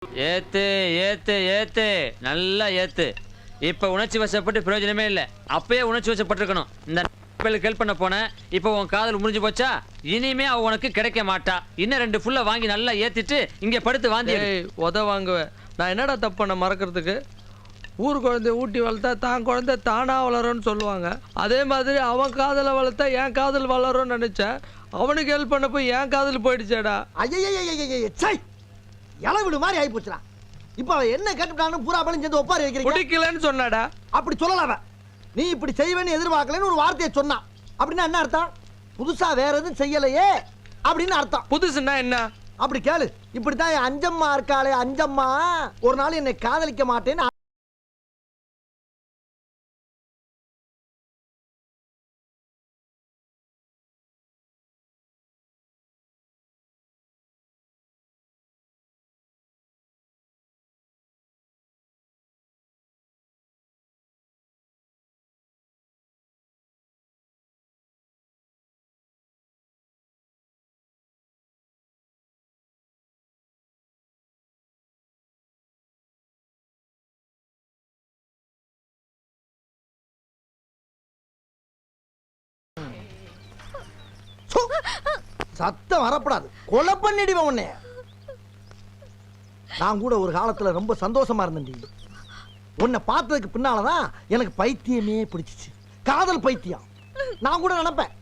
ஏத்து ஏத்து ஏத்து நல்லா ஏத்து. இப்ப உணர்ச்சி வசப்பட்டு பிரயோஜனமே இல்லை. அப்பயே உணர்ச்சி வசப்பட்டிருக்கணும். இந்த ஹெல்ப் பண்ண போன இப்ப உன் காதல் முடிஞ்சு போச்சா? இனிமே அவ உனக்கு கிடைக்க மாட்டா. இன்னும் 2 ஃபுல்ல வாங்கி நல்லா ஏத்திட்டு இங்க படுத்து வாந்தி உத வாங்குவேன். நான் என்னடா தப்பு பண்ண மறக்கிறதுக்கு? ஊர் குழந்தைய ஊட்டி வளர்த்தா தான் குழந்தை தானா வளரும்னு சொல்லுவாங்க. அதே மாதிரி அவன் காதலை வளர்த்தா என் காதல் வளரும்னு நினைச்சேன். அவனுக்கு ஹெல்ப் பண்ண போய் என் காதல் போயிடுச்சேடா. ஐயா இளவிடு மாதிரி ஆகி போச்சுடா. இப்ப என்ன கேட்டுட்டான்னு பூரா பழம் சேர்ந்து ஒப்பாரி வைக்கிறீங்க. பிடிக்கலன்னு சொன்னாடா. அப்படி சொல்லலாம நீ இப்படி செய்வேன்னு எதிர்பார்க்கலன்னு ஒரு வார்த்தையை சொன்னான். அப்படின்னா என்ன அர்த்தம்? புதுசா வேற எதுவும் செய்யலையே அப்படின்னு அர்த்தம். புதுசுன்னா என்ன? அப்படி கேளு. இப்படித்தான் என் அஞ்சம்மா இருக்காளே, அஞ்சம்மா ஒரு நாள் என்னை காதலிக்க மாட்டேன்னு சத்தம் வரப்படாது. கொலை பண்ணிடுவேன் உன்னை. நான் கூட ஒரு காலத்துல ரொம்ப சந்தோஷமா இருந்தேன். உன்னை பார்த்ததுக்கு பின்னாலதான் எனக்கு பைத்தியமே பிடிச்சிச்சு. காதல் பைத்தியம். நான் கூட நினைப்பேன்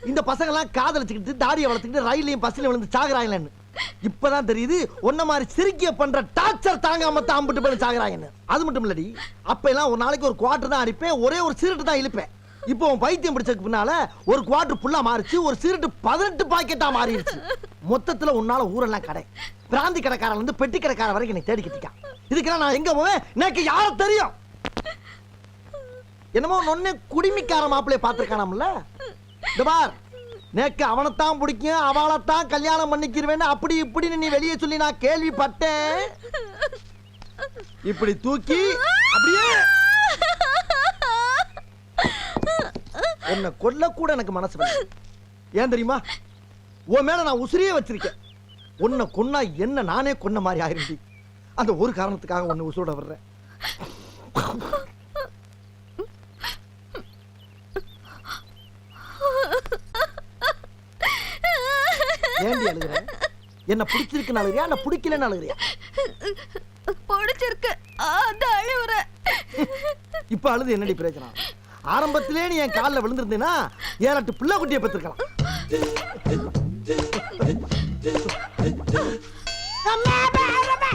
இந்த பசங்க எல்லாம் காதலிச்சுக்கிட்டு தாடியை வளர்த்துக்கிட்டு ரயிலையும் பஸ்ல விழுந்து சாகுறாங்கன்னு. இப்பதான் தெரியுது உன்ன மாதிரி சிரிக்கிய பண்ற டார்ச்சர் தாங்காம தான் அம்பிட்டு போய் சாகுறாங்கன்னு. அது மட்டும் இல்லடி, அப்ப எல்லாம் ஒரு நாளைக்கு ஒரு குவார்டர் தான் அடிப்பேன், ஒரே ஒரு சிகரெட் தான் இழுப்பேன். இப்போ பைத்தியம் பிடிச்சதுக்கு பின்னால ஒரு குவார்டர் ஃபுல்லா மாறிச்சு, ஒரு சிகரெட் 18 பாக்கெட்டா மாறிடுச்சு. மொத்தத்துல உன்னால ஊரெல்லாம் கடை, பிராந்தி கடைக்காரன் வந்து பெட்டி கடைக்கார வரைக்கும் என்னை தேடிக்கிட்டான். இதுக்கெல்லாம் நான் எங்க போவேன்? எனக்கு யார தெரியும்? என்னமோ நொன்னே குடிமிக்கார மாப்பிள்ளைய பாத்துருக்கானாம்ல. இந்த பார், நேக்கு அவனைத்தான் பிடிக்கும், அவளைத்தான் கல்யாணம் பண்ணிக்கிறவேன்னு அப்படி இப்படின்னு நீ வெளியே சொல்லி நான் கேள்விப்பட்டேன். இப்படி தூக்கி அப்படியே உன்னை கொல்ல கூட எனக்கு மனசு வரல. ஏன் தெரியுமா? உன் மேல நான் உசிரியே வச்சிருக்கேன். உன்னை கொன்னா என்ன நானே கொன்ன மாதிரி ஆயிருந்தி. அந்த ஒரு காரணத்துக்காக உன்னை உசுரோட வர்றேன். ஏண்டி அழுகுற? என்ன பிடிச்சிருக்குன்னு அழுகுறியா இல்ல பிடிக்கலன்னு அழுகுறியா? பிடிச்சிருக்கு அழுகுற. இப்ப அழுது என்னடி பிரச்சனை? ஆரம்பத்திலே நீ என் காலில் விழுந்திருந்தேன்னா 7-8 பிள்ளை குட்டியை பெற்றிருக்கலாம்.